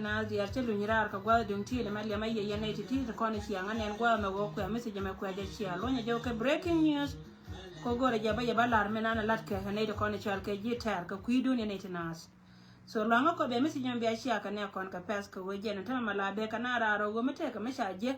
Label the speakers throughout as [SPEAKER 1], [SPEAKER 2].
[SPEAKER 1] na dia che lunyira ka gwa dung ti le mali mai ye ne ti ti ko ne chianga ne gwa me go kwa message me kwa je chia lo nya jo ke breaking news ko gore ja ba ya balar me na lat ke ne de ko ne chal ke ji tar ka kuidu ne ne tinas so lo nga ko be message me be chia ka ne kon ka pas ko we je na ta mala be ka na ra ro go me te ka me sha je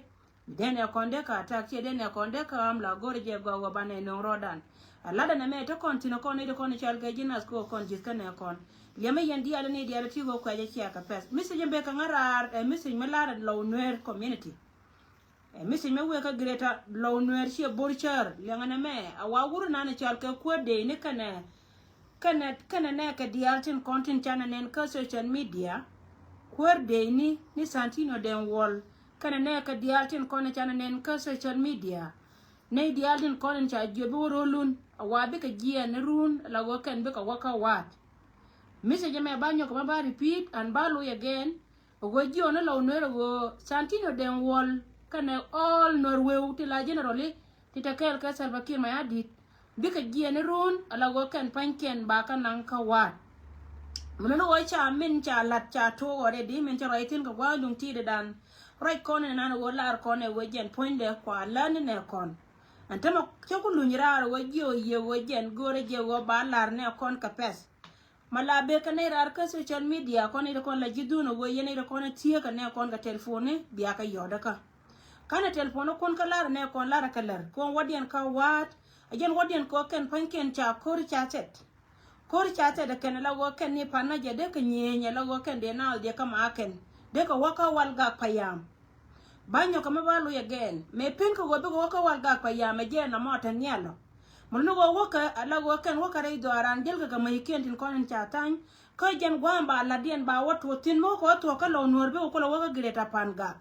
[SPEAKER 1] den ya konde ka ta ke den ya konde ka am la gore je go ba ne no rodan alada na me to kontino ko ne de ko ne chal ke jinas ko kon jis ka ne kon yama yendi ala ne dia ti go kwa je chia ka pes message be ka ngarar message malara low noer community message me we ka greta low noer she borchar lengana me awa wuru na ne chal ka ko de ne kana ne ka dialtin content chana nen ka social media kwar de ni santino den wall kana ne ka dialtin content chana nen ka social media ne dialtin content cha jobo rolun awa be ka gia ne run la go kan be ka waka wat message me banyo ko ba repeat and balu again go jio no lo no go santino den wall kana all norway ti la generally ti ta kel ka salva kir ma adit bika giene run ala go kan panken ba kan nan ka wat mun no wa cha min cha lat cha to ore di min cha raitin ko wa dung ti de dan right kon na no go lar kon e wejen point de kwa lan ne kon antama ko ku lunyira ro jio ye wejen gore je go ba lar ne kon ka pes mala be ka ne rar ka social media kon ida kon la jiduno go yene ida kon tie ka ne kon ka telefone biya ka yoda ka kana telefone kon ka lar ne kon lar ka lar kon wadian ka wat ajen wadian ko ken panken cha kor chatet de ken la go ken ni pana je de ka nyenye la go ken de na de ka ma ken de ka waka wal ga payam banyo ka mabalu again me pen ko go be waka wal ga payam je na mota nyalo mulno go waka ala go ken waka re do aran del ka mai ken tin kon cha tan ko jen gwamba la dien ba wato tin mo ko to ka lo nor be ko lo waka greta pan gak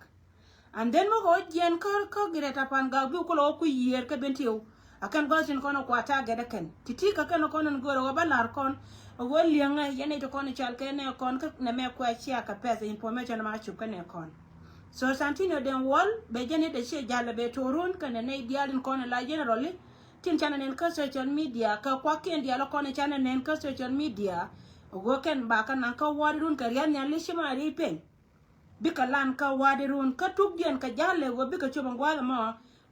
[SPEAKER 1] and then mo go jen ko greta pan gak be ko lo ku yer ka bentiu akan go tin kono ko ta gede ken titi ka ken kono go ro ba lar kon go lianga yene to kon chal ken ne kon ka ne me ko chia ka pesa information ma chu ken kon so santino den wall be jene de che jalla be torun ken ne dialin kon la generally tin channel nen ka social media ka kwa ken dia lo kon channel nen ka social media go ken ba kan nan ka wadirun ka rian yan li shima ri pen bika lan ka wadirun ka tuk dien ka jalle go bika chuba ngwa ma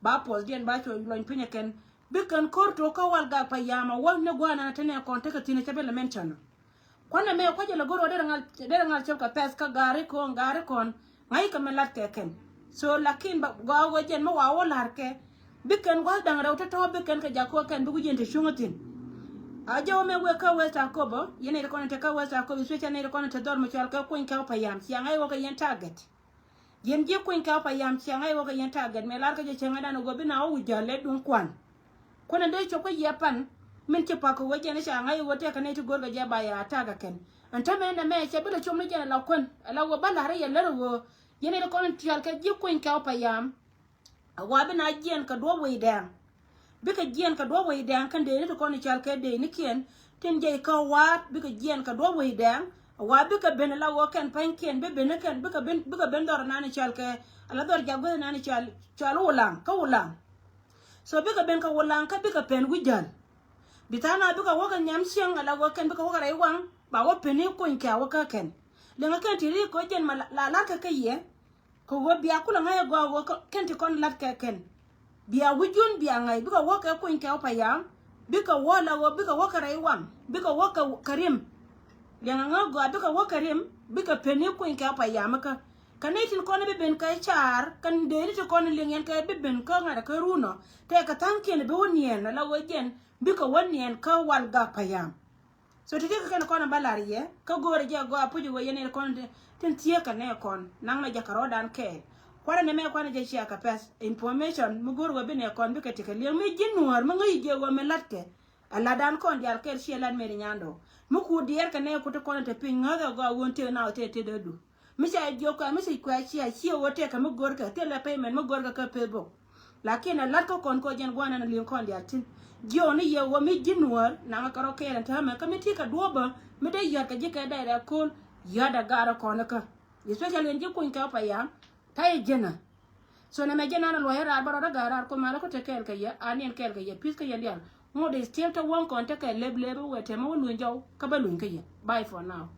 [SPEAKER 1] ba pos dien ba cho lo pinya ken bikan korto ka wal ga payama wonne gwana tane kon te ka tine tabela mention kwana me ko jela goro de ngal chepka pes ka gari kon ngai ka melat ke ken so lakin ba go jen ma wa wolar ke bikan gwa dang raw to bikan ka jako ken bugu jente shungatin ajo me we ka westa kobo yene de kon te ka westa kobo switcha ne de kon te dormo chal ka kun ka payam si ngai wo ka yen target yen je kun ka payam si ngai wo ka yen target me lar ka je chenga dan go bina o jale dun kwan kona dai choko yapan min ke pako waje ne sha ngai wote ka ne to gorga je ba ya ta ga ken anta me na me che bila chomno je la kon ala wo bala re ya lero yene de kon tial ka ji kun ka payam awa bina jien ka do we dan bika jien ka do we dan kan de ne to kon tial ka de ni ken tin je ka wa bika jien ka do we dan awa bika ben la wo ken pan ken be ben ken bika ben dor na ni tial ka ala dor jago na ni tial ulang ka ulang so bika ben ka wolan ka bika pen wijal bitana bika woga nyam siang ala wo ken bika woga raiwang ba wo pen ko nka woka ken le ngaka tiri ko jen la ka kaye ko wo biya kula ngaya go wo ken ti kon lat ka ken biya wujun biya ngai bika woka ko nka payam bika wala wo bika woka raiwang bika woka karim le ngaka go bika woka karim bika pen ko nka payam ka kanetin kono be ben kay char kan de ni kono lingen kay be ben ko ngara ka runo te ka tanken be wonien la wojen bi ko wonien ka wal ga payam so te ka kono balariye ka gore je go apuju wo yene kono ten tie ka ne kon nang na jakaro dan ke kwara ne me kono je chia ka pes information mu gore go be ne kon bi ka te ka le me jinwar ma ngi je go me latke ala dan kon jar kel shelan me nyando mu ku dier ka ne ku te kono te pinga go wonte na te dedu misa joka misa kwa chia wote ka mugor ka tele payment mugor ka paybook lakini lat ko kon ko jen gwana na linkon dia tin joni ye wo mi jinwar na ka ro kelen ta ma ka mi tika doba mi de yar ka jika da ko yada gara kon ka especially en jikun ka pa ya tay jena so na me jena na lo hera baro da gara ko mala ko te kel ka ya anen kel ka ya piska ya dia mo de still to won kon te ka leblebe wete mo lu njaw ka ba lu ka ya bye for now.